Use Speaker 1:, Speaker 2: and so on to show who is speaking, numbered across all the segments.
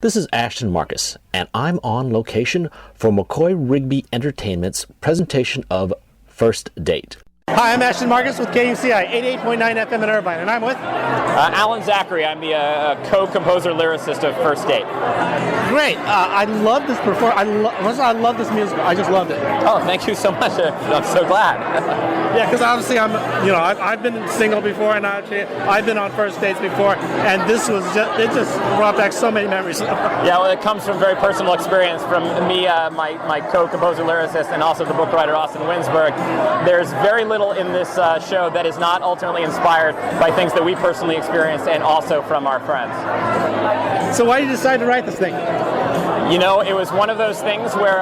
Speaker 1: This is Ashton Marcus, and I'm on location for McCoy Rigby Entertainment's presentation of First Date.
Speaker 2: Hi, I'm Ashton Marcus with KUCI 88.9 FM in Irvine, and I'm with
Speaker 3: Alan Zachary. I'm the co-composer lyricist of First Date.
Speaker 2: Great. I love this performance. I love this musical. I just loved it.
Speaker 3: Oh, thank you so much. I'm so glad.
Speaker 2: Yeah, because obviously I've been single before, and I've been on first dates before, and this was it just brought back so many memories.
Speaker 3: Yeah, well, it comes from very personal experience from me, my co-composer lyricist, and also the book writer Austin Winsberg. There's very little in this show that is not ultimately inspired by things that we personally experienced and also from our friends.
Speaker 2: So why did you decide to write this thing?
Speaker 3: You know, it was one of those things where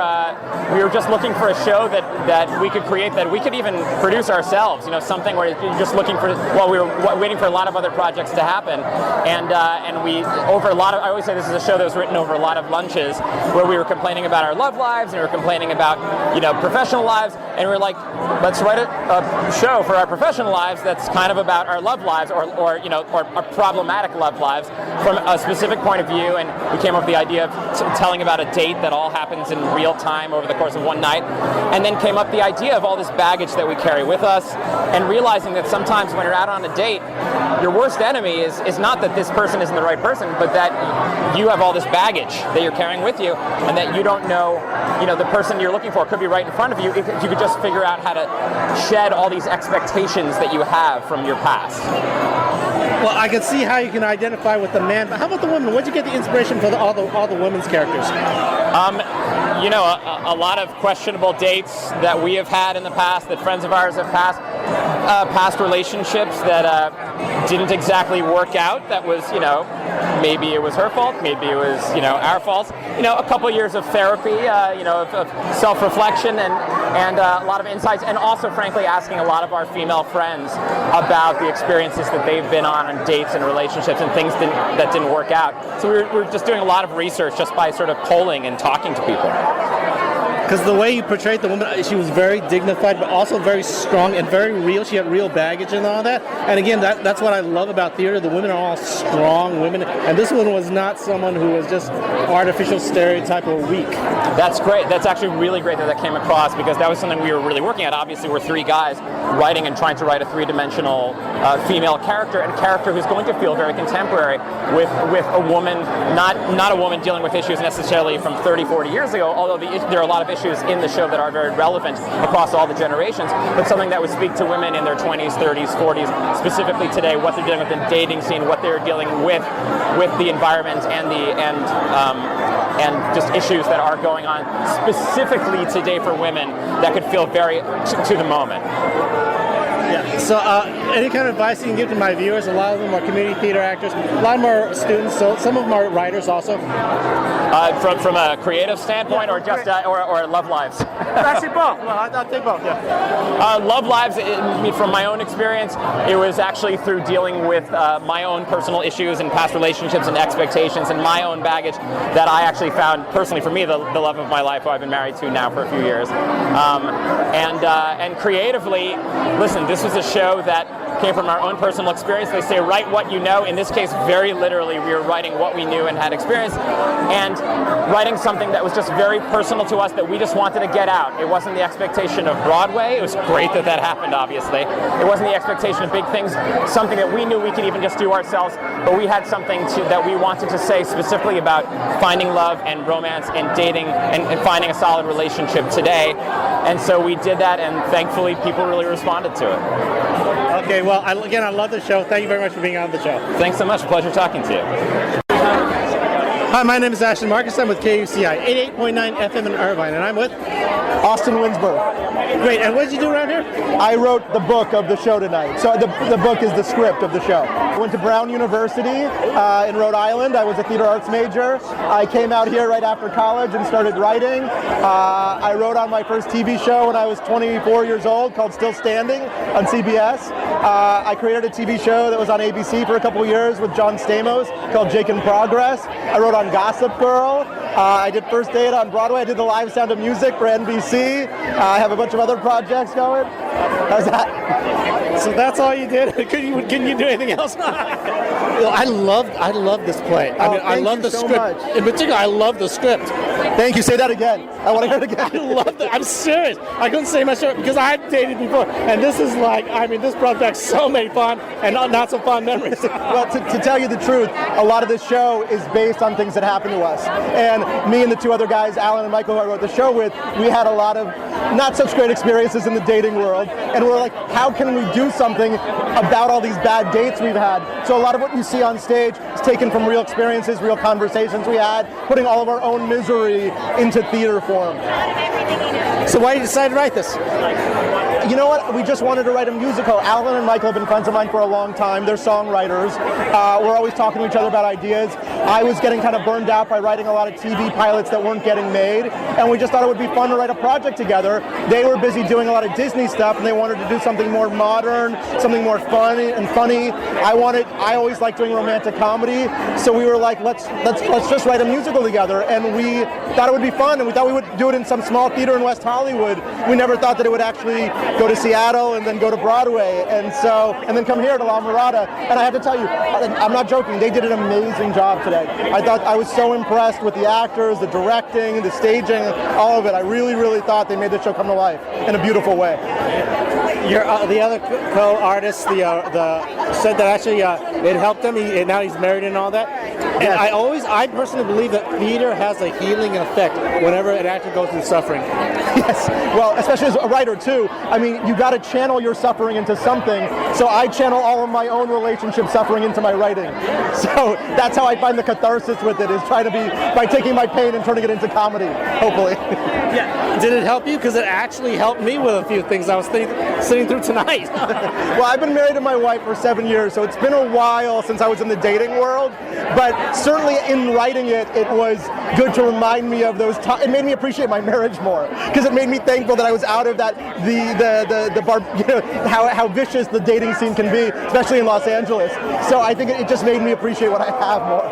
Speaker 3: we were just looking for a show that we could create, that we could even produce ourselves. You know, something where you're just looking for, well, we were waiting for a lot of other projects to happen, and we, over a lot of, I always say this is a show that was written over a lot of lunches, where we were complaining about our love lives, and we were complaining about, professional lives, and we were like, let's write a show for our professional lives that's kind of about our love lives, or our problematic love lives from a specific point of view. And we came up with the idea of telling about a date that all happens in real time over the course of one night, and then came up the idea of all this baggage that we carry with us, and realizing that sometimes when you're out on a date, your worst enemy is not that this person isn't the right person, but that you have all this baggage that you're carrying with you, and that you don't know, the person you're looking for could be right in front of you if you could just figure out how to shed all these expectations that you have from your past.
Speaker 2: Well, I can see how you can identify with the man, but how about the women? Where'd you get the inspiration for all the women's characters?
Speaker 3: A lot of questionable dates that we have had in the past, that friends of ours have past relationships that didn't exactly work out. That was, maybe it was her fault, maybe it was, our fault. A couple years of therapy, of self-reflection and a lot of insights, and also, frankly, asking a lot of our female friends about the experiences that they've been on dates and relationships and things that didn't work out. So we're just doing a lot of research just by sort of polling and talking to people.
Speaker 2: Because the way you portrayed the woman, she was very dignified, but also very strong and very real. She had real baggage and all that. And again, that's what I love about theater. The women are all strong women. And this one was not someone who was just artificial stereotype or weak.
Speaker 3: That's great. That's actually really great that came across, because that was something we were really working at. Obviously, we're three guys writing and trying to write a three-dimensional female character, and a character who's going to feel very contemporary with a woman, not a woman dealing with issues necessarily from 30, 40 years ago, although there are a lot of issues in the show that are very relevant across all the generations, but something that would speak to women in their 20s, 30s, 40s, specifically today, what they're dealing with in the dating scene, what they're dealing with the environment and just issues that are going on specifically today for women that could feel very to the moment.
Speaker 2: Yeah. So any kind of advice you can give to my viewers? A lot of them are community theater actors, a lot of them are students, so some of them are writers also.
Speaker 3: From a creative standpoint, or just or love lives?
Speaker 2: Actually both. Well, I'll take both, yeah.
Speaker 3: Love lives, from my own experience, it was actually through dealing with my own personal issues and past relationships and expectations and my own baggage that I actually found, personally for me, the love of my life, who I've been married to now for a few years. And creatively, listen, this was a show that came from our own personal experience. They say, write what you know. In this case, very literally, we were writing what we knew and had experienced, and writing something that was just very personal to us that we just wanted to get out. It wasn't the expectation of Broadway. It was great that happened, obviously. It wasn't the expectation of big things, something that we knew we could even just do ourselves, but we had something that we wanted to say specifically about finding love and romance and dating and finding a solid relationship today. And so we did that, and thankfully people really responded to it.
Speaker 2: Okay, well, I love the show. Thank you very much for being on the show.
Speaker 3: Thanks so much. Pleasure talking to you.
Speaker 2: Hi, my name is Ashton Marcus. I'm with KUCI 88.9 FM in Irvine, and I'm with
Speaker 4: Austin Winsberg.
Speaker 2: Great. And what did you do around here?
Speaker 4: I wrote the book of the show tonight. So the book is the script of the show. I went to Brown University in Rhode Island. I was a theater arts major. I came out here right after college and started writing. I wrote on my first TV show when I was 24 years old, called Still Standing on CBS. I created a TV show that was on ABC for a couple years with John Stamos called Jake in Progress. I wrote on Gossip Girl. I did First Date on Broadway. I did the live Sound of Music for NBC. I have a bunch of other projects going. How's that?
Speaker 2: So that's all you did? Couldn't you do anything else? I love this play. I love the script. Much. In particular, I love the script.
Speaker 4: Thank you. Say that again. I want to hear it again.
Speaker 2: I love it. I'm serious. I couldn't say much more because I've dated before, and this is like, this brought back so many fun and not so fun memories.
Speaker 4: Well, to tell you the truth, a lot of this show is based on things that happened to us. And me and the two other guys, Alan and Michael, who I wrote the show with, we had a lot of not such great experiences in the dating world, and we're like, how can we do something about all these bad dates we've had? So a lot of what you see on stage is taken from real experiences, real conversations we had, putting all of our own misery into theater form.
Speaker 2: So why did you decide to write this?
Speaker 4: You know what? We just wanted to write a musical. Alan and Michael have been friends of mine for a long time. They're songwriters. We're always talking to each other about ideas. I was getting kind of burned out by writing a lot of TV pilots that weren't getting made, and we just thought it would be fun to write a project together. They were busy doing a lot of Disney stuff, and they wanted to do something more modern, something more funny. I always liked doing romantic comedy, so we were like, let's just write a musical together, and we thought it would be fun, and we thought we would do it in some small theater in West Hollywood. We never thought that it would actually go to Seattle and then go to Broadway, and then come here to La Mirada. And I have to tell you, I'm not joking, they did an amazing job today. I was so impressed with the actors, the directing, the staging, all of it. I really, really thought they made the show come to life in a beautiful way.
Speaker 2: The other co-artist, said that actually it helped him. Now he's married and all that. And yes. I personally believe that theater has a healing effect whenever an actor goes through suffering.
Speaker 4: Yes, well, especially as a writer too. You got to channel your suffering into something. So I channel all of my own relationship suffering into my writing. So that's how I find the catharsis with it, is trying to be by taking my pain and turning it into comedy, hopefully.
Speaker 2: Yeah. Did it help you? Because it actually helped me with a few things I was sitting through tonight.
Speaker 4: Well, I've been married to my wife for 7 years, so it's been a while since I was in the dating world. But certainly in writing it, it was good to remind me of those times. It made me appreciate my marriage more, because it made me thankful that I was out of that how vicious the dating scene can be, especially in Los Angeles. So I think it just made me appreciate what I have more.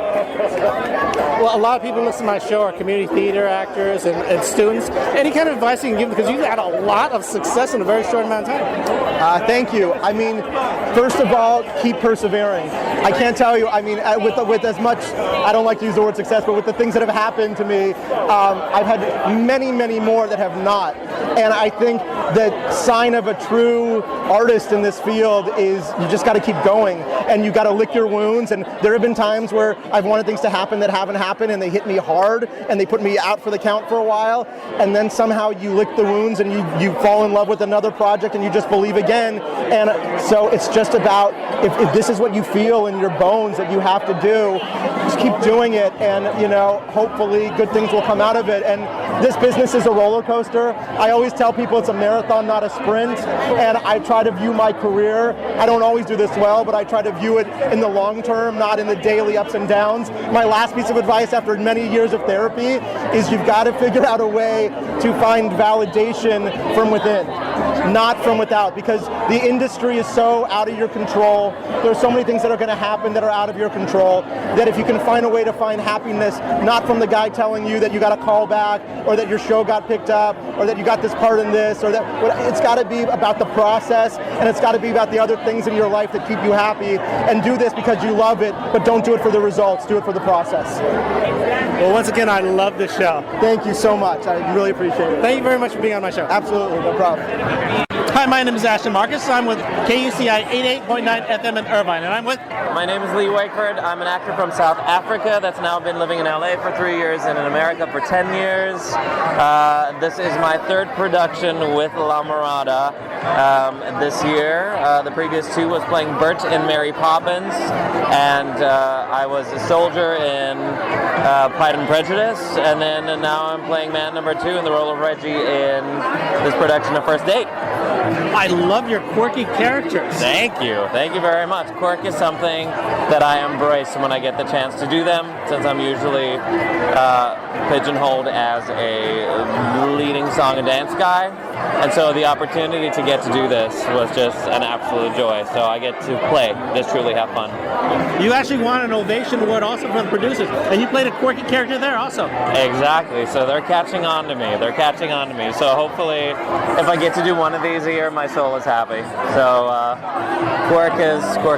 Speaker 2: Well, a lot of people listen to my show are community theater actors and students. Any kind of advice you can give them, because you've had a lot of success in a very short amount of time?
Speaker 4: Thank you. First of all, keep persevering. I can't tell you, with as much, I don't like to use the word success, but with the things that have happened to me, I've had many, many more that have not. And I think the sign of a true artist in this field is you just got to keep going, and you got to lick your wounds. And there have been times where I've wanted things to happen that haven't happened, and they hit me hard, and they put me out for the count for a while, and then somehow you lick the wounds, and you fall in love with another project, and you just believe again. And so it's just about, if this is what you feel in your bones that you have to do, just keep doing it, and hopefully good things will come out of it. And this business is a roller coaster. I always tell people it's a marathon, not a sprint, and I try to view my career, I don't always do this well, but I try to view it in the long term, not in the daily ups and downs. My last piece of advice after many years of therapy is you've got to figure out a way to find validation from within, not from without, because the industry is so out of your control. There's so many things that are going to happen that are out of your control, that if you can find a way to find happiness, not from the guy telling you that you got a call back, or that your show got picked up, or that you got this part in this, or that, it's got to be about the process, and it's got to be about the other things in your life that keep you happy. And do this because you love it, but don't do it for the results, do it for the process.
Speaker 2: Well, once again, I love this show.
Speaker 4: Thank you so much. I really appreciate it.
Speaker 2: Thank you very much for being on my show.
Speaker 4: Absolutely, no problem.
Speaker 2: Hi, my name is Ashton Marcus. I'm with KUCI 88.9 FM in Irvine, and I'm with...
Speaker 5: My name is Lee Wakeford. I'm an actor from South Africa that's now been living in LA for 3 years and in America for 10 years. This is my third production with La Mirada this year. The previous two was playing Bert in Mary Poppins, and I was a soldier in Pride and Prejudice, and now I'm playing man number 2 in the role of Reggie in this production of First Date.
Speaker 2: I love your quirky characters.
Speaker 5: Thank you very much. Quirk is something that I embrace when I get the chance to do them, since I'm usually pigeonholed as a leading song and dance guy. And so the opportunity to get to do this was just an absolute joy. So I get to play, just truly have fun.
Speaker 2: You actually won an ovation award also from the producers, and you played a quirky character there also.
Speaker 5: Exactly. So they're catching on to me. So hopefully, if I get to do one of these a year, my soul is happy. So Quirk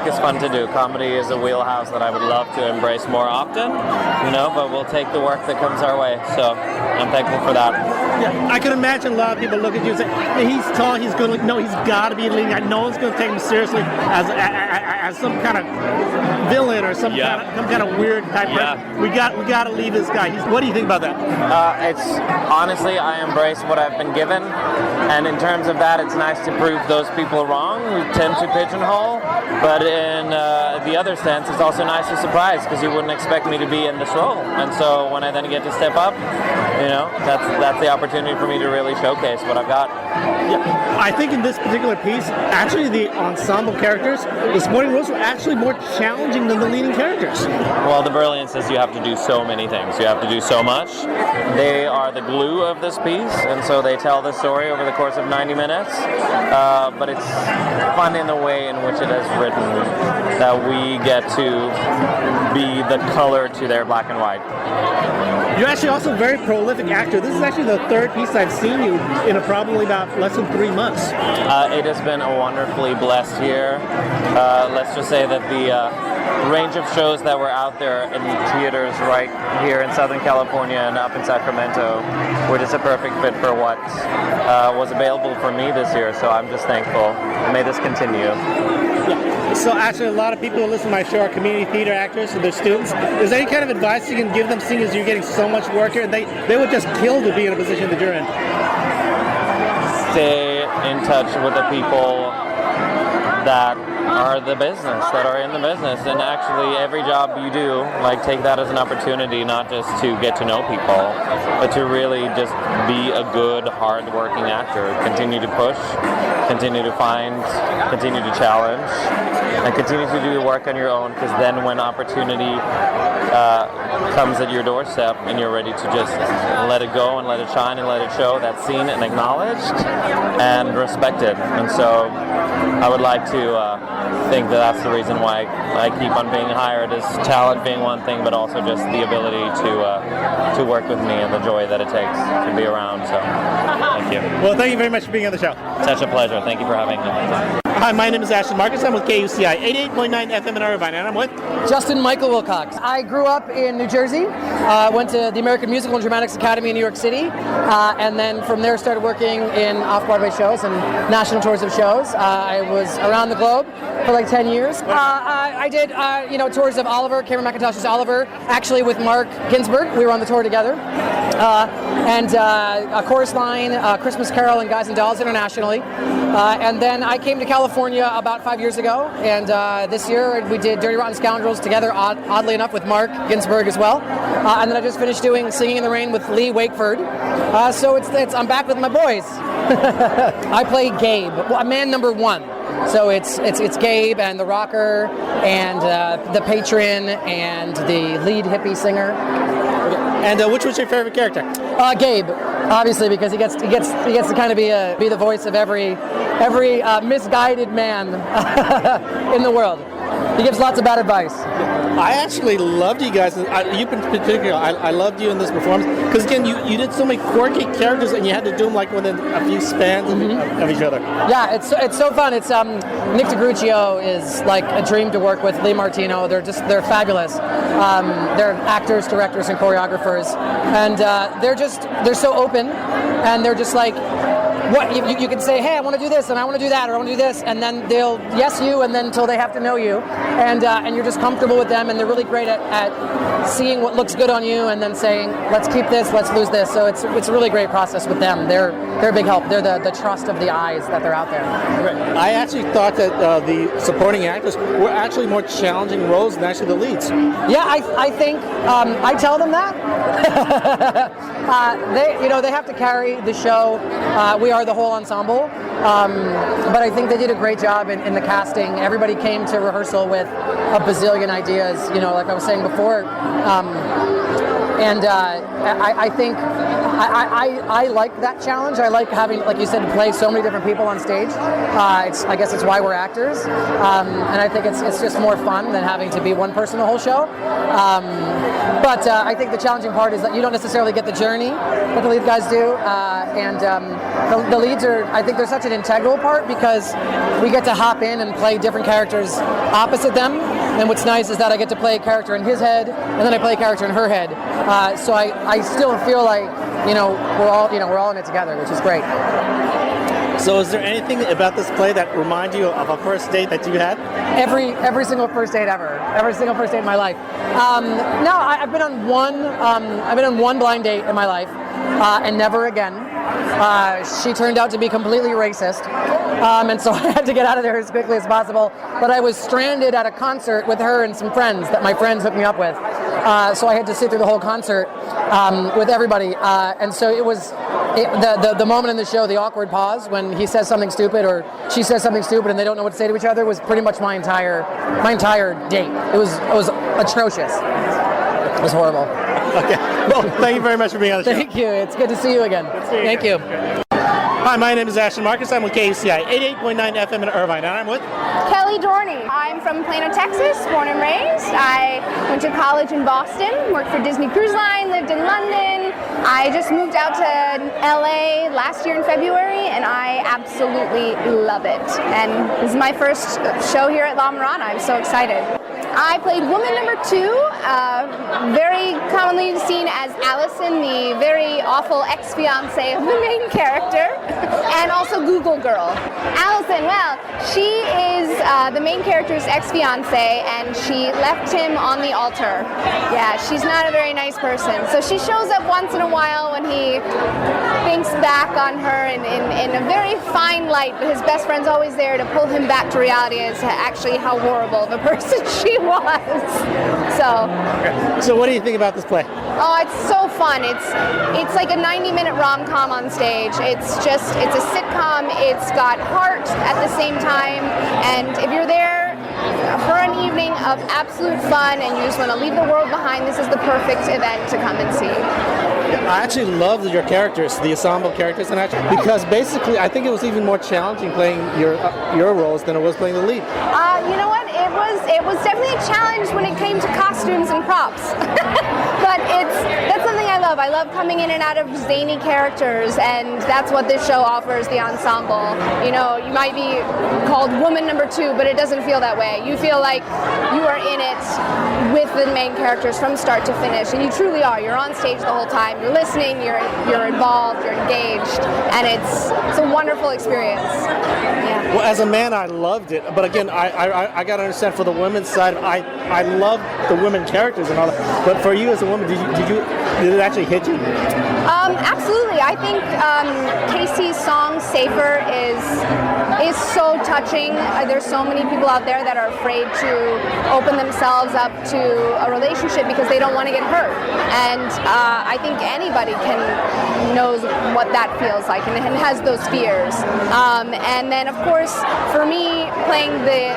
Speaker 5: is fun to do. Comedy is a wheelhouse that I would love to embrace more often, but we'll take the work that comes our way. So I'm thankful for that.
Speaker 2: Yeah, I can imagine a lot of people look at you and say, hey, he's tall, he's good. No, he's got to be leading. No one's going to take him seriously as some kind of villain or some kind of weird type person. We got to leave this guy. What do you think about that?
Speaker 5: It's honestly, I embrace what I've been given, and in terms of that, it's nice to prove those people wrong who tend to pigeonhole. But in the other sense, it's also nice to surprise, because you wouldn't expect me to be in this role, and so when I then get to step up, that's the opportunity for me to really showcase what I've got.
Speaker 2: Yeah, I think in this particular piece, actually the ensemble characters, the supporting roles were actually more challenging than the leading characters.
Speaker 5: Well, the brilliance is you have to do so many things. You have to do so much. They are the glue of this piece, and so they tell the story over the course of 90 minutes. But it's fun in the way in which it is written, that we get to be the color to their black and white.
Speaker 2: You're actually also a very prolific actor. This is actually the third piece I've seen you in probably about less than 3 months.
Speaker 5: It has been a wonderfully blessed year. Let's just say that the range of shows that were out there in theaters right here in Southern California and up in Sacramento were just a perfect fit for what was available for me this year. So I'm just thankful. May this continue.
Speaker 2: Yeah. So actually, a lot of people who listen to my show are community theater actors, so they're students. Is there any kind of advice you can give them, seeing as you're getting so much work here, and they would just kill to be in a position that you're in?
Speaker 5: Stay in touch with the people that are the business, that are in the business, and actually every job you do, take that as an opportunity not just to get to know people, but to really just be a good, hard-working actor. Continue to push, continue to find, continue to challenge, and continue to do the work on your own, because then when opportunity comes at your doorstep and you're ready to just let it go and let it shine and let it show, that's seen and acknowledged and respected. And so I would like to think that that's the reason why I keep on being hired, is talent being one thing, but also just the ability to work with me and the joy that it takes to be around. So thank you.
Speaker 2: Well, thank you very much for being on the show.
Speaker 5: Such a pleasure. Thank you for having me.
Speaker 2: Hi, my name is Ashton Marcus. I'm with KUCI 88.9 FM in Irvine, and I'm with
Speaker 6: Justin Michael Wilcox. I grew up in New Jersey, went to the American Musical and Dramatics Academy in New York City, and then from there started working in off-Broadway shows and national tours of shows. I was around the globe for 10 years. I did, tours of Oliver, Cameron McIntosh's Oliver, actually with Mark Ginsburg. We were on the tour together. And a Chorus Line, Christmas Carol, and Guys and Dolls internationally. And then I came to California about 5 years ago, and this year we did Dirty Rotten Scoundrels together, oddly enough, with Mark Ginsburg as well. And then I just finished doing Singing in the Rain with Lee Wakeford. So I'm back with my boys. I play Gabe, man number one. So it's Gabe and the rocker and the patron and the lead hippie singer.
Speaker 2: And which was your favorite character?
Speaker 6: Gabe, obviously, because he gets to kind of be the voice of every misguided man in the world. He gives lots of bad advice.
Speaker 2: I actually loved you guys. You in particular, I loved you in this performance because again, you did so many quirky characters, and you had to do them within a few spans of each other.
Speaker 6: Yeah, it's so fun. It's Nick DeGruccio is a dream to work with. Lee Martino, they're fabulous. They're actors, directors, and choreographers, and they're so open, and they're just what you can say, hey, I want to do this, and I want to do that, or I want to do this, and then they'll yes you, and then until they have to know you, and you're just comfortable with them, and they're really great at seeing what looks good on you, and then saying, let's keep this, let's lose this. So it's a really great process with them. They're a big help. They're the trust of the eyes that they're out there.
Speaker 2: I actually thought that the supporting actors were actually more challenging roles than actually the leads.
Speaker 6: Yeah, I think I tell them that. They have to carry the show. We are the whole ensemble, but I think they did a great job in the casting. Everybody came to rehearsal with a bazillion ideas, like I was saying before. I think I like that challenge. I like having, like you said, to play so many different people on stage. I guess it's why we're actors, and I think it's just more fun than having to be one person the whole show. But I think the challenging part is that you don't necessarily get the journey that the lead guys do, and the leads are, I think they're such an integral part because we get to hop in and play different characters opposite them. And what's nice is that I get to play a character in his head, and then I play a character in her head. So I still feel like we're all in it together, which is great.
Speaker 2: So is there anything about this play that reminds you of a first date that you had?
Speaker 6: Every single first date ever. Every single first date in my life. No, I've been on one blind date in my life, and never again. She turned out to be completely racist, and so I had to get out of there as quickly as possible. But I was stranded at a concert with her and some friends that my friends hooked me up with. So I had to sit through the whole concert with everybody, and so it was the moment in the show, the awkward pause when he says something stupid or she says something stupid and they don't know what to say to each other was pretty much my entire date. It was atrocious. It was horrible.
Speaker 2: Okay. Well, thank you very much for being on the show.
Speaker 6: Thank you. It's good to see you again. Thank you.
Speaker 2: Hi, my name is Ashton Marcus. I'm with KUCI 88.9 FM in Irvine, and I'm with
Speaker 7: Kelly Dorney. I'm from Plano, Texas, born and raised. I went to college in Boston, worked for Disney Cruise Line, lived in London. I just moved out to LA last year in February, and I absolutely love it. And this is my first show here at La Mirada. I'm so excited. I played woman number 2, very commonly seen as Allison, the very awful ex-fiancée of the main character, and also Google Girl. Allison, well, she is the main character's ex-fiancée, and she left him on the altar. Yeah, she's not a very nice person. So she shows up once in a while when he thinks back on her in a very fine light, but his best friend's always there to pull him back to reality as to actually how horrible of a person she was.
Speaker 2: So what do you think about this play?
Speaker 7: Oh, it's so fun. It's like a 90-minute rom-com on stage. It's a sitcom. It's got heart at the same time. And if you're there for an evening of absolute fun and you just want to leave the world behind, this is the perfect event to come and see.
Speaker 2: I actually loved your characters, the ensemble characters, and because basically I think it was even more challenging playing your roles than it was playing the lead.
Speaker 7: You know what? It was definitely a challenge when it came to costumes and props. But that's something I love. I love coming in and out of zany characters, and that's what this show offers, the ensemble. You might be called woman number 2, but it doesn't feel that way. You feel like you are in it with the main characters from start to finish, and you truly are. You're on stage the whole time. You're listening, you're involved, you're engaged, and it's a wonderful experience. Yeah.
Speaker 2: Well, as a man, I loved it, but again, I got to understand for the women's side, I love the women characters and all that. But for you as a woman, did it actually hit you?
Speaker 7: Absolutely. I think Casey's song "Safer" is so touching. There's so many people out there that are afraid to open themselves up to a relationship because they don't want to get hurt, and I think anybody knows what that feels like and has those fears. And then, of course, for me, playing the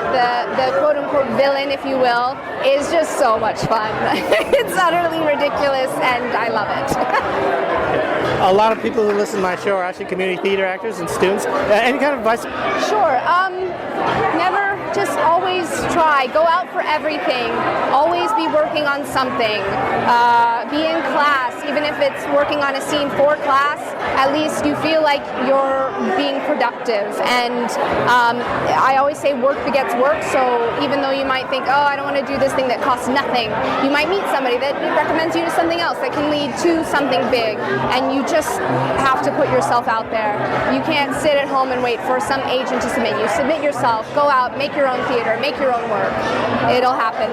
Speaker 7: quote-unquote villain, if you will, is just so much fun. It's utterly ridiculous, and I love it.
Speaker 2: A lot of people who listen to my show are actually community theater actors and students. Any kind of advice?
Speaker 7: Sure. Never just always try. Go out for everything. Always be working on something. Be in class, even if it's working on a scene for class. At least you feel like you're being productive. And I always say work begets work. So even though you might think, oh, I don't want to do this thing that costs nothing, you might meet somebody that recommends you to something else that can lead to something big. And you just have to put yourself out there. You can't sit at home and wait for some agent to submit you. Submit yourself. Go out, make your your own theater, make your own work. It'll happen.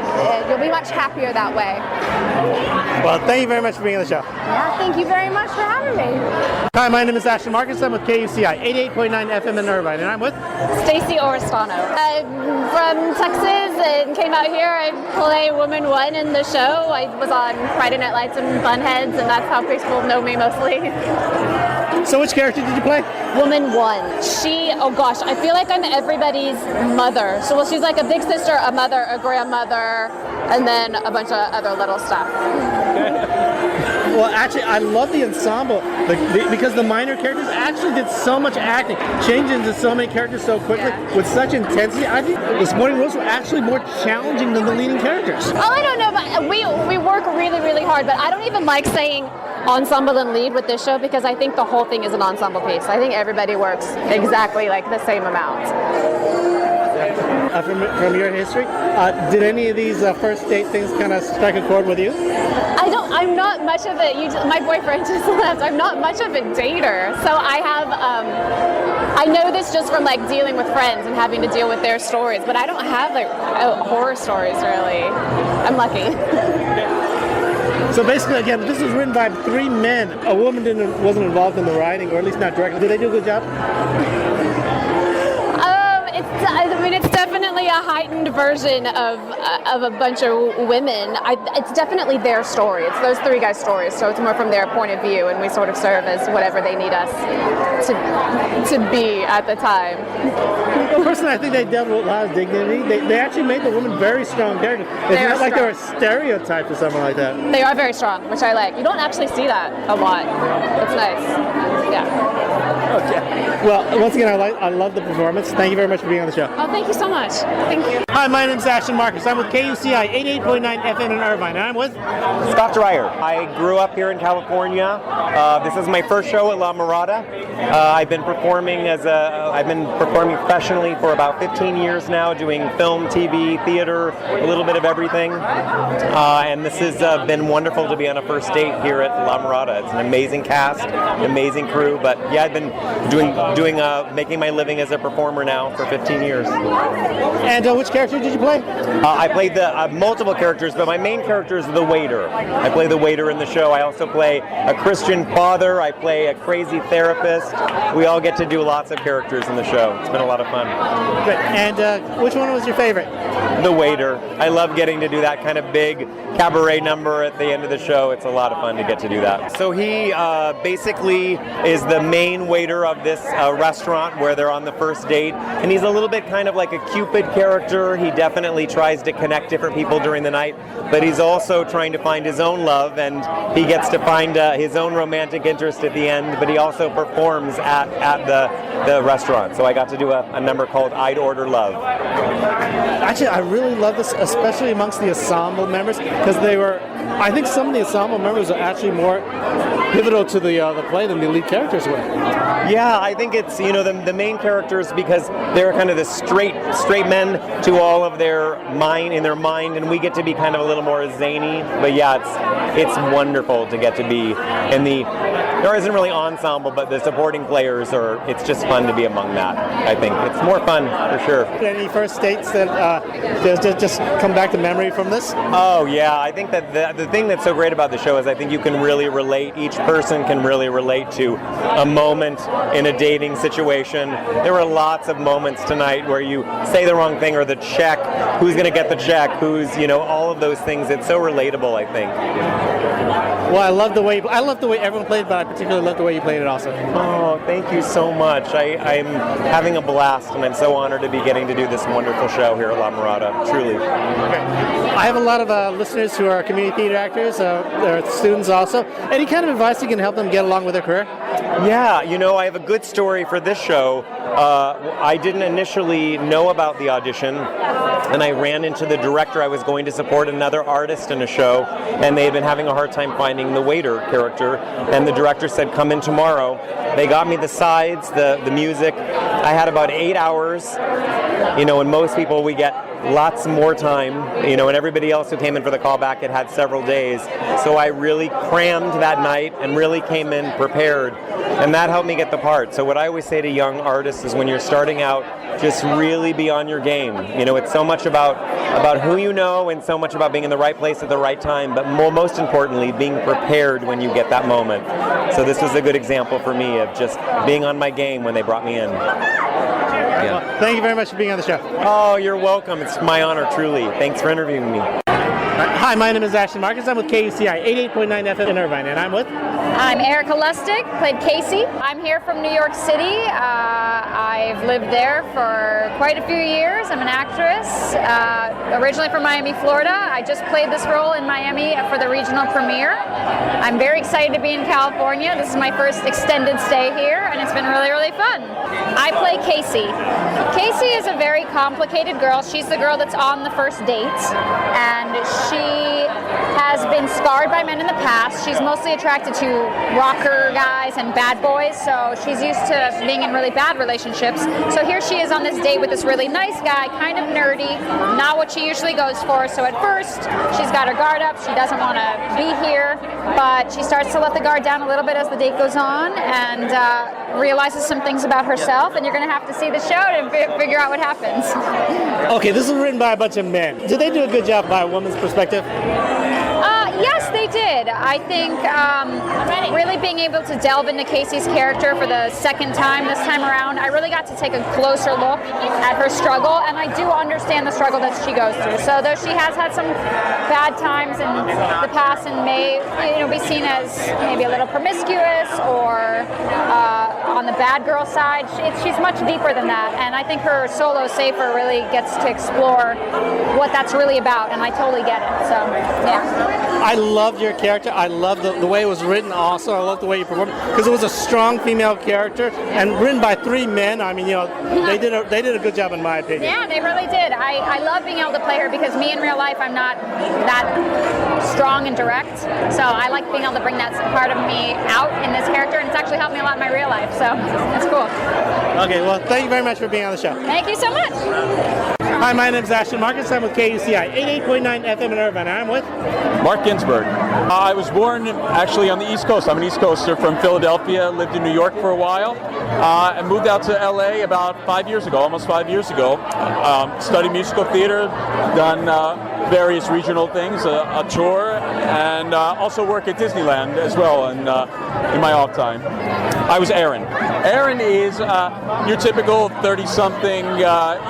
Speaker 7: You'll be much happier that way.
Speaker 2: Well, thank you very much for being on the show.
Speaker 7: Yeah, thank you very much for having me.
Speaker 2: Hi, my name is Ashton Marcus. I'm with KUCI 88.9 FM in Irvine, and I'm with
Speaker 8: Stacy Oristano. I'm from Texas and came out here. I play Woman 1 in the show. I was on Friday Night Lights and Bunheads, and that's how people know me mostly.
Speaker 2: So which character did you play?
Speaker 8: Woman 1. Oh gosh, I feel like I'm everybody's mother. So she's like a big sister, a mother, a grandmother, and then a bunch of other little stuff.
Speaker 2: Well, actually, I love the ensemble because the minor characters actually did so much acting, changed into so many characters so quickly with such intensity. I think the supporting roles were actually more challenging than the leading characters.
Speaker 8: Oh, I don't know, but we work really, really hard. But I don't even like saying ensemble and lead with this show because I think the whole thing is an ensemble piece. I think everybody works exactly like the same amount.
Speaker 2: From your history, did any of these first date things kind of strike a chord with you?
Speaker 8: I'm not much of my boyfriend just left. I'm not much of a dater. So I have, I know this just from like dealing with friends and having to deal with their stories, but I don't have like horror stories really. I'm lucky.
Speaker 2: So basically, again, this was written by 3 men. A woman wasn't involved in the writing, or at least not directly. Did they do a good job?
Speaker 8: It's definitely a heightened version of a bunch of women. It's definitely their story. It's those 3 guys' stories, so it's more from their point of view, and we sort of serve as whatever they need us to be at the time.
Speaker 2: Well, personally, I think they dealt with a lot of dignity. They actually made the women very strong characters. It's not like they were stereotyped or something like that.
Speaker 8: They are very strong, which I like. You don't actually see that a lot. It's nice. Yeah.
Speaker 2: Okay. Well, once again, I love the performance. Thank you very much for being on the show.
Speaker 8: Oh, thank you so much. Thank you.
Speaker 2: Hi, my name is Ashton Marcus. I'm with KUCI 88.9 FM in Irvine, and I'm with
Speaker 9: Scott Dreyer. I grew up here in California. This is my first show at La Mirada. I've been performing professionally for about 15 years now, doing film, TV, theater, a little bit of everything. And this has been wonderful to be on a first date here at La Mirada. It's an amazing cast, an amazing crew. But yeah, I've been making my living as a performer now for 15 years.
Speaker 2: And which character did you play?
Speaker 9: I played the multiple characters, but my main character is the waiter. I play the waiter in the show. I also play a Christian father. I play a crazy therapist. We all get to do lots of characters in the show. It's been a lot of fun.
Speaker 2: Good. And which one was your favorite?
Speaker 9: The waiter. I love getting to do that kind of big cabaret number at the end of the show. It's a lot of fun to get to do that. So he basically is the main waiter of this restaurant where they're on the first date, and he's a little bit kind of like a Cupid character. He definitely tries to connect different people during the night, but he's also trying to find his own love, and he gets to find his own romantic interest at the end, but he also performs at the restaurant. So I got to do a number called I'd Order Love.
Speaker 2: Actually, I really love this, especially amongst the ensemble members, because I think some of the ensemble members are actually more pivotal to the play than the lead characters were.
Speaker 9: Yeah, I think it's, the main characters, because they're kind of the straight men to all of their mind, and we get to be kind of a little more zany. But yeah, it's wonderful to get to be in there isn't really ensemble, but the supporting players it's just fun to be among that. I think it's more fun for sure.
Speaker 2: Any first dates that just come back to memory from this?
Speaker 9: Oh yeah, I think that the thing that's so great about the show is I think you can really relate. Each person can really relate to a moment in a dating situation. There were lots of moments tonight where you say the wrong thing, or the check, who's going to get the check, who's, all of those things. It's so relatable, I think.
Speaker 2: Well, I love the way everyone played, but I particularly love the way you played it also.
Speaker 9: Oh, thank you so much. I'm having a blast, and I'm so honored to be getting to do this wonderful show here at La Mirada, truly.
Speaker 2: Okay. I have a lot of listeners who are community theater actors. They're students also. Any kind of advice you can help them get along with their career?
Speaker 9: Yeah, I have a good story for this show. I didn't initially know about the audition, and I ran into the director. I was going to support another artist in a show, and they had been having a hard time finding the waiter character, and the director said, come in tomorrow. They got me the sides, the music. I had about 8 hours, and most people, we get lots more time, and everybody else who came in for the callback had several days. So I really crammed that night and really came in prepared, and that helped me get the part. So what I always say to young artists is when you're starting out, just really be on your game. You know, it's so much about who you know and so much about being in the right place at the right time, but most importantly, being prepared when you get that moment. So this was a good example for me of just being on my game when they brought me in.
Speaker 2: Well, thank you very much for being on the show.
Speaker 9: Oh, you're welcome. It's my honor, truly. Thanks for interviewing me.
Speaker 2: Hi, my name is Ashton Marcus. I'm with KUCI 88.9 FM in Irvine, and I'm with?
Speaker 10: I'm Erica Lustig, played Casey. I'm here from New York City. I've lived there for quite a few years. I'm an actress, originally from Miami, Florida. I just played this role in Miami for the regional premiere. I'm very excited to be in California. This is my first extended stay here, and it's been really, really fun. I play Casey. Casey is a very complicated girl. She's the girl that's on the first date, and she has been scarred by men in the past. She's mostly attracted to rocker guys and bad boys, so she's used to being in really bad relationships. So here she is on this date with this really nice guy, kind of nerdy, not what she usually goes for. So at first, she's got her guard up. She doesn't want to be here, but she starts to let the guard down a little bit as the date goes on, and realizes some things about herself, and you're going to have to see the show to figure out what happens.
Speaker 2: Okay, this was written by a bunch of men. Did they do a good job by a woman's perspective?
Speaker 10: Yes, they did. I think really being able to delve into Casey's character for the second time this time around, I really got to take a closer look at her struggle, and I do understand the struggle that she goes through. So though she has had some bad times in the past and may be seen as maybe a little promiscuous or on the bad girl side, she's much deeper than that. And I think her solo Safer really gets to explore what that's really about, and I totally get it. So, yeah.
Speaker 2: I loved your character. I loved the way it was written also. I loved the way you performed, because it was a strong female character and written by three men. I mean, they did a good job in my opinion.
Speaker 10: Yeah, they really did. I love being able to play her because me in real life, I'm not that strong and direct. So I like being able to bring that part of me out in this character, and it's actually helped me a lot in my real life. So it's cool.
Speaker 2: Okay, well, thank you very much for being on the show.
Speaker 10: Thank you so much.
Speaker 2: Hi, my name is Ashton Marcus. I'm with KUCI 88.9 FM in Irvine. I'm with
Speaker 11: Mark Ginsburg. I was born actually on the East Coast. I'm an East Coaster from Philadelphia, lived in New York for a while, and moved out to LA about 5 years ago, almost 5 years ago. Studied musical theater, done various regional things, a tour, and also work at Disneyland as well in my off time. I was Aaron. Aaron is your typical 30-something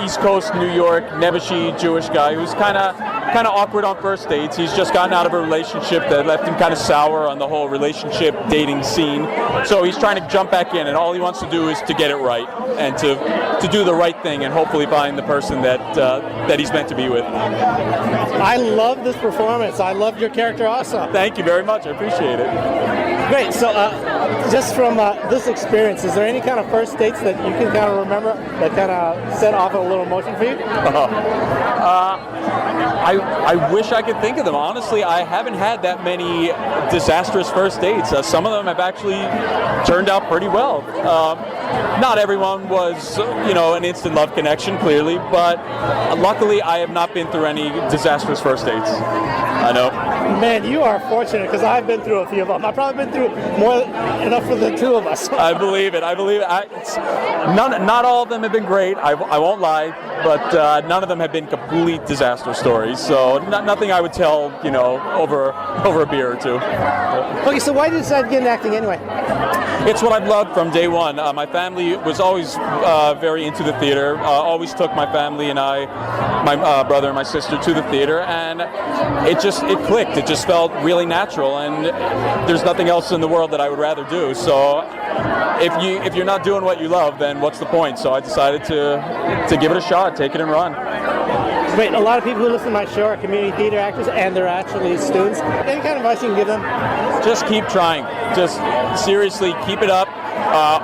Speaker 11: East Coast New York Nebuchadnezzar Jewish guy who's kind of awkward on first dates. He's just gotten out of a relationship that left him kind of sour on the whole relationship dating scene. So he's trying to jump back in, and all he wants to do is to get it right and to do the right thing and hopefully find the person that he's meant to be with.
Speaker 2: I love this performance. I loved your character also.
Speaker 11: Thank you very much. I appreciate it.
Speaker 2: Great. So just from this experience, is there any kind of first dates that you can kind of remember that kind of set off a little emotion for you?
Speaker 11: I wish I could think of them. Honestly, I haven't had that many disastrous first dates. Some of them have actually turned out pretty well. Not everyone was, an instant love connection, clearly, but luckily I have not been through any disastrous first dates. I know.
Speaker 2: Man, you are fortunate, because I've been through a few of them. I've probably been through more enough for the two of us.
Speaker 11: I believe it. Not all of them have been great. I won't lie, but none of them have been complete disaster stories. So nothing I would tell, over a beer or two.
Speaker 2: Okay, so why did you decide to get into acting anyway?
Speaker 11: It's what I've loved from day one. My family was always very into the theater. Always took my family and my brother and my sister to the theater, and it clicked. It just felt really natural, and there's nothing else in the world that I would rather do. So if you're not doing what you love, then what's the point? So I decided to give it a shot, take it and run.
Speaker 2: Great. A lot of people who listen to my show are community theater actors, and they're actually students. Any kind of advice you can give them?
Speaker 11: Just keep trying. Just seriously, keep it up.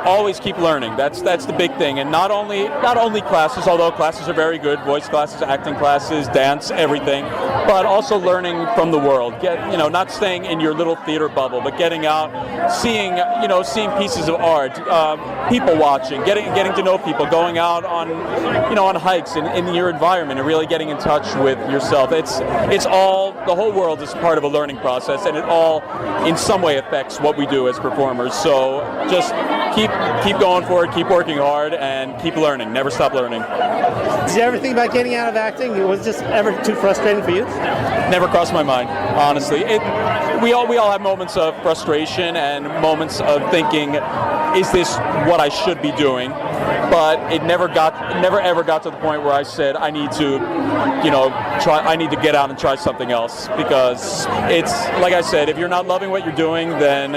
Speaker 11: Always keep learning. That's the big thing. And not only classes, although classes are very good, voice classes, acting classes, dance, everything. but also learning from the world. Not staying in your little theater bubble, but getting out, seeing pieces of art, people watching, getting to know people, going out on hikes in your environment and really getting in touch with yourself. It's all, the whole world is part of a learning process, and it all in some way affects what we do as performers. So just keep going for it, keep working hard, and keep learning. Never stop learning.
Speaker 2: Did you ever think about getting out of acting? Was it just ever too frustrating for you?
Speaker 11: Never crossed my mind, honestly. We all have moments of frustration and moments of thinking, is this what I should be doing? But it never ever got to the point where I said I need to get out and try something else, because it's like I said, if you're not loving what you're doing, then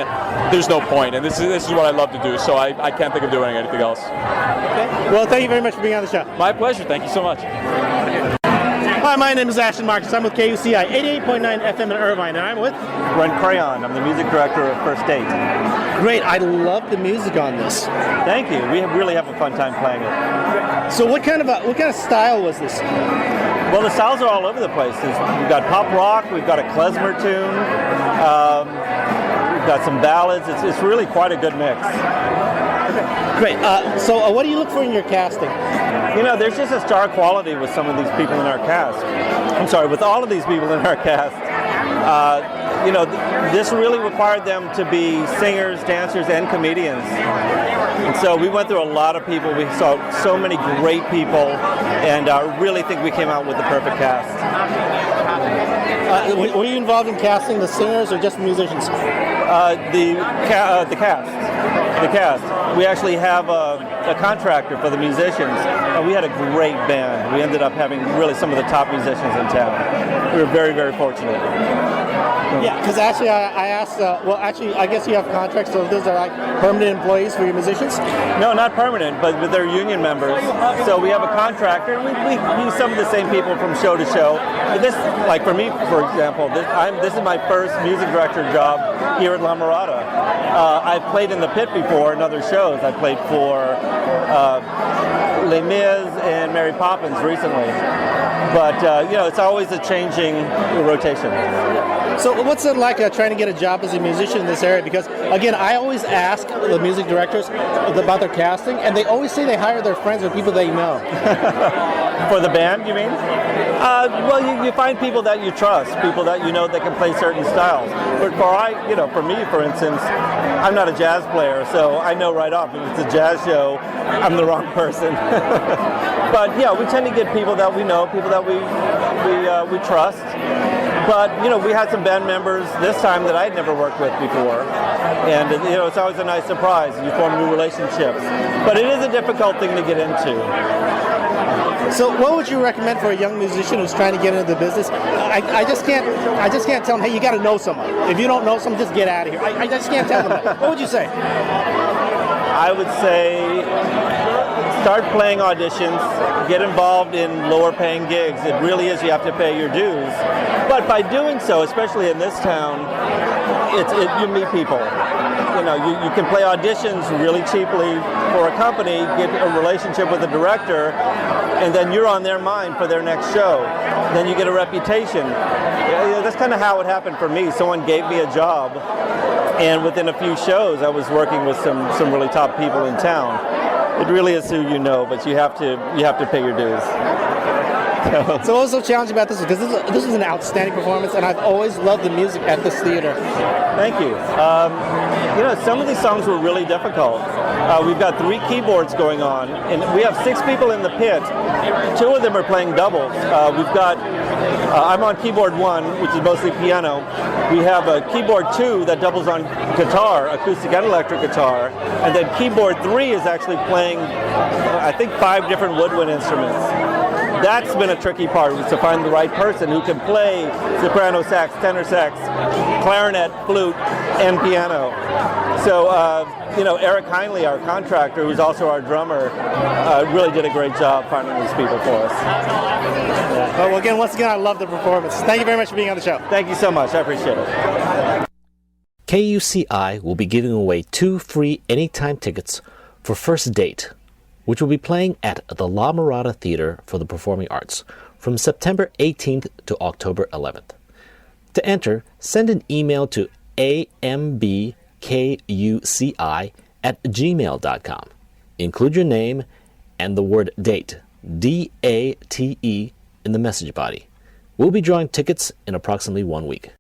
Speaker 11: there's no point. And this is what I love to do, so I can't think of doing anything else.
Speaker 2: Okay. Well, thank you very much for being on the show.
Speaker 11: My pleasure. Thank you so much.
Speaker 2: Hi, my name is Ashton Marcus. I'm with KUCI 88.9 FM in Irvine, and I'm with
Speaker 12: Brent Crayon. I'm the music director of First Date.
Speaker 2: Great. I love the music on this.
Speaker 12: Thank you. We really have a fun time playing it.
Speaker 2: So what kind of style was this?
Speaker 12: Well, the styles are all over the place. We've got pop rock, we've got a klezmer tune, we've got some ballads. It's really quite a good mix.
Speaker 2: Great. So what do you look for in your casting?
Speaker 12: There's just a star quality with some of these people in our cast. I'm sorry, with all of these people in our cast. This really required them to be singers, dancers, and comedians. And so we went through a lot of people. We saw so many great people, and I really think we came out with the perfect cast.
Speaker 2: Were you involved in casting the singers or just musicians?
Speaker 12: The cast. We actually have a contractor for the musicians, and we had a great band. We ended up having really some of the top musicians in town. We were very, very fortunate.
Speaker 2: Yeah, because actually I asked, I guess you have contracts, so those are like permanent employees for your musicians?
Speaker 12: No, not permanent, but they're union members. So we have a contractor, and we use some of the same people from show to show. This, like for me, for example, this is my first music director job here at La Mirada. I've played in the Pit before in other shows. I played for Les Mis and Mary Poppins recently. But, it's always a changing rotation.
Speaker 2: So what's it like trying to get a job as a musician in this area? Because, again, I always ask the music directors about their casting, and they always say they hire their friends or people they know.
Speaker 12: For the band, you mean? Well, you find people that you trust, people that you know that can play certain styles. But for me, for instance, I'm not a jazz player, so I know right off if it's a jazz show, I'm the wrong person. But yeah, we tend to get people that we know, people that we trust. But we had some band members this time that I'd never worked with before, and it's always a nice surprise. You form new relationships, but it is a difficult thing to get into.
Speaker 2: So, what would you recommend for a young musician who's trying to get into the business? I just can't tell them, hey, you got to know someone. If you don't know someone, just get out of here. I just can't tell them that. What would you say?
Speaker 12: I would say start playing auditions, get involved in lower paying gigs. It really is, you have to pay your dues. But by doing so, especially in this town, you meet people. You can play auditions really cheaply for a company, get a relationship with a director, and then you're on their mind for their next show. Then you get a reputation. That's kind of how it happened for me. Someone gave me a job, and within a few shows I was working with some really top people in town. It really is who you know, but you have to pay your dues.
Speaker 2: So what was so challenging about this? Because this was an outstanding performance, and I've always loved the music at this theater.
Speaker 12: Thank you. Some of these songs were really difficult. We've got 3 keyboards going on, and we have 6 people in the pit. 2 of them are playing doubles. We've got, I'm on keyboard 1, which is mostly piano. We have a keyboard 2 that doubles on guitar, acoustic and electric guitar, and then keyboard 3 is actually playing, I think, 5 different woodwind instruments. That's been a tricky part, was to find the right person who can play soprano sax, tenor sax, clarinet, flute, and piano. So, Eric Heinley, our contractor, who's also our drummer, really did a great job finding these people for us.
Speaker 2: Well, once again, I love the performance. Thank you very much for being on the show.
Speaker 12: Thank you so much. I appreciate it.
Speaker 1: KUCI will be giving away 2 free anytime tickets for First Date, which will be playing at the La Mirada Theater for the Performing Arts from September 18th to October 11th. To enter, send an email to ambkuci@gmail.com. Include your name and the word date, DATE, in the message body. We'll be drawing tickets in approximately 1 week.